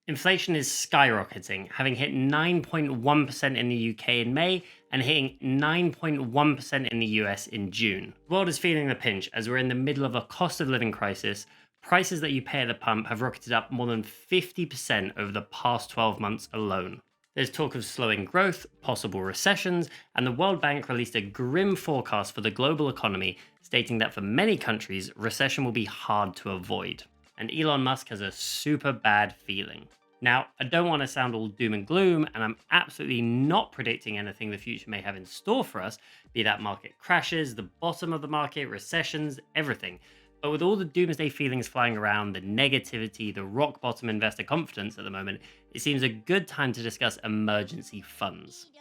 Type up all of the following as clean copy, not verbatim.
Inflation is skyrocketing, having hit 9.1% in the UK in May and hitting 9.1% in the US in June. The world is feeling the pinch as we're in the middle of a cost of living crisis. Prices that you pay at the pump have rocketed up more than 50% over the past 12 months alone. There's talk of slowing growth, possible recessions, and the World Bank released a grim forecast for the global economy, stating that for many countries, recession will be hard to avoid. And Elon Musk has a super bad feeling. Now, I don't want to sound all doom and gloom, and I'm absolutely not predicting anything the future may have in store for us, be that market crashes, the bottom of the market, recessions, everything. But with all the doomsday feelings flying around, the negativity, the rock bottom investor confidence at the moment, it seems a good time to discuss emergency funds.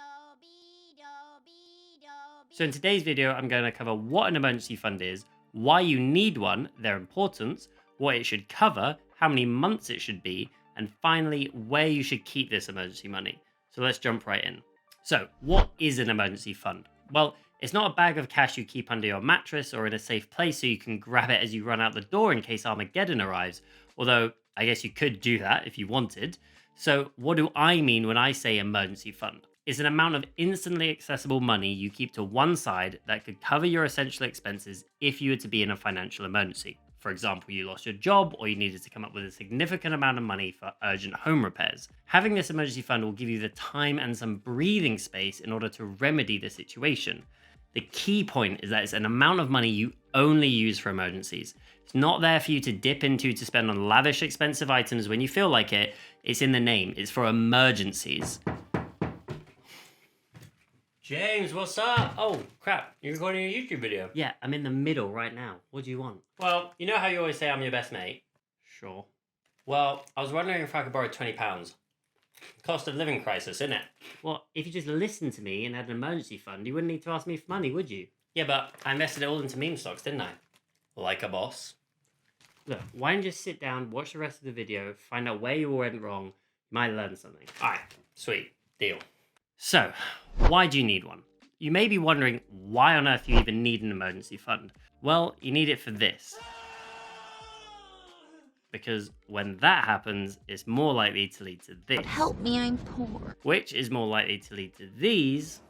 So in today's video, I'm going to cover what an emergency fund is, why you need one, their importance, what it should cover, how many months it should be, and finally, where you should keep this emergency money. So let's jump right in. So what is an emergency fund? Well, it's not a bag of cash you keep under your mattress or in a safe place so you can grab it as you run out the door in case Armageddon arrives, although I guess you could do that if you wanted. So what do I mean when I say emergency fund? It's an amount of instantly accessible money you keep to one side that could cover your essential expenses if you were to be in a financial emergency. For example, you lost your job or you needed to come up with a significant amount of money for urgent home repairs. Having this emergency fund will give you the time and some breathing space in order to remedy the situation. The key point is that it's an amount of money you only use for emergencies. It's not there for you to dip into to spend on lavish, expensive items when you feel like it. It's in the name. It's for emergencies. James, what's up? Oh, crap. You're recording a YouTube video? Yeah, I'm in the middle right now. What do you want? Well, you know how you always say I'm your best mate? Sure. Well, I was wondering if I could borrow £20. Cost of living crisis, isn't it? Well, if you just listened to me and had an emergency fund, you wouldn't need to ask me for money, would you? Yeah, but I invested it all into meme stocks, didn't I? Like a boss. Look, why don't you just sit down, watch the rest of the video, find out where you all went wrong. You might learn something. Alright, sweet. Deal. So, why do you need one? You may be wondering why on earth you even need an emergency fund. Well, you need it for this. Because when that happens, it's more likely to lead to this. Help me, I'm poor. Which is more likely to lead to these.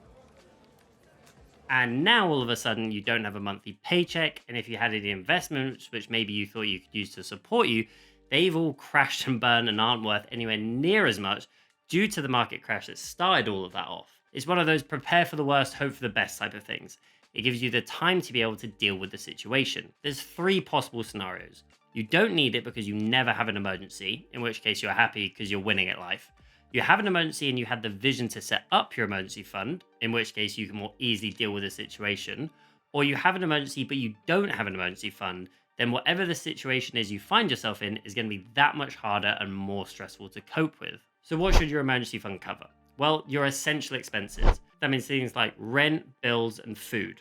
And now all of a sudden you don't have a monthly paycheck, and if you had any investments which maybe you thought you could use to support you, they've all crashed and burned and aren't worth anywhere near as much due to the market crash that started all of that off. It's one of those prepare for the worst, hope for the best type of things. It gives you the time to be able to deal with the situation. There's 3 possible scenarios. You don't need it because you never have an emergency, in which case you're happy because you're winning at life. You have an emergency and you had the vision to set up your emergency fund, in which case you can more easily deal with the situation. Or you have an emergency but you don't have an emergency fund, then whatever the situation is you find yourself in is going to be that much harder and more stressful to cope with. So what should your emergency fund cover? Well, your essential expenses. That means things like rent, bills, and food.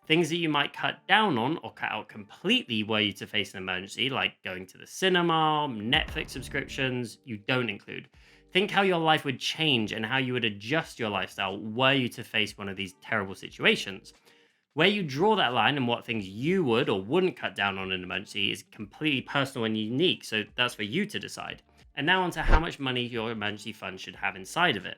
Things that you might cut down on or cut out completely were you to face an emergency, like going to the cinema, Netflix subscriptions, you don't include. Think how your life would change and how you would adjust your lifestyle were you to face one of these terrible situations. Where you draw that line and what things you would or wouldn't cut down on in an emergency is completely personal and unique, so that's for you to decide. And now onto how much money your emergency fund should have inside of it.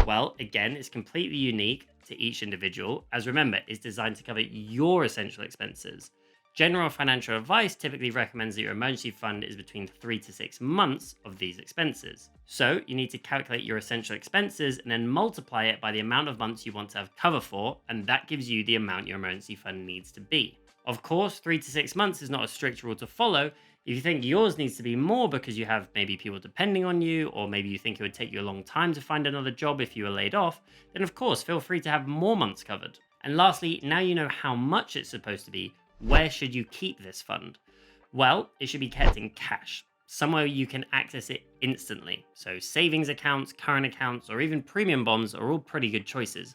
Well, again, it's completely unique to each individual, as remember, it's designed to cover your essential expenses. General financial advice typically recommends that your emergency fund is between 3 to 6 months of these expenses. So you need to calculate your essential expenses and then multiply it by the amount of months you want to have cover for, and that gives you the amount your emergency fund needs to be. Of course, 3 to 6 months is not a strict rule to follow. If you think yours needs to be more because you have maybe people depending on you, or maybe you think it would take you a long time to find another job if you were laid off, then of course feel free to have more months covered. And lastly, now you know how much it's supposed to be, where should you keep this fund? Well, it should be kept in cash, somewhere you can access it instantly. So savings accounts, current accounts, or even premium bonds are all pretty good choices.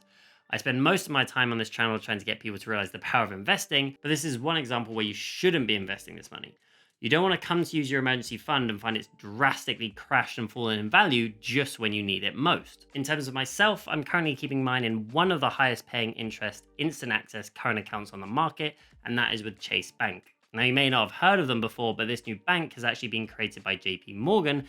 I spend most of my time on this channel trying to get people to realize the power of investing, but this is one example where you shouldn't be investing this money. You don't want to come to use your emergency fund and find it's drastically crashed and fallen in value just when you need it most. In terms of myself, I'm currently keeping mine in one of the highest paying interest instant access current accounts on the market, and that is with Chase Bank. Now you may not have heard of them before, but this new bank has actually been created by JP Morgan,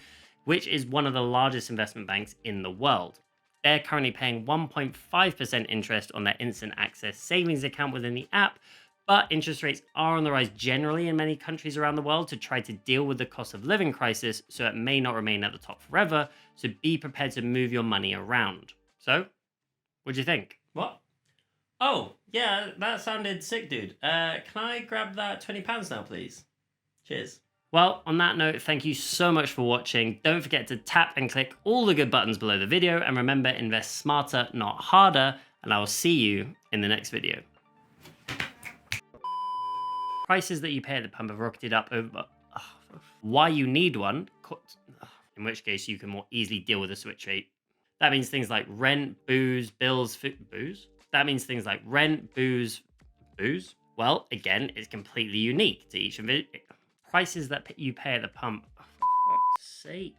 which is one of the largest investment banks in the world. They're currently paying 1.5% interest on their instant access savings account within the app, but interest rates are on the rise generally in many countries around the world to try to deal with the cost of living crisis, so it may not remain at the top forever, so be prepared to move your money around. So, what do you think? What? Oh, yeah, that sounded sick, dude. Can I grab that £20 now, please? Cheers. Well, on that note, thank you so much for watching. Don't forget to tap and click all the good buttons below the video, and remember, invest smarter, not harder, and I will see you in the next video. Prices that you pay at the pump have rocketed up over why you need one, in which case you can more easily deal with a switch rate. That means things like rent, booze, bills, booze? That means things like rent, booze? Well, again, it's completely unique to each of it. Prices that you pay at the pump, for fuck's sake.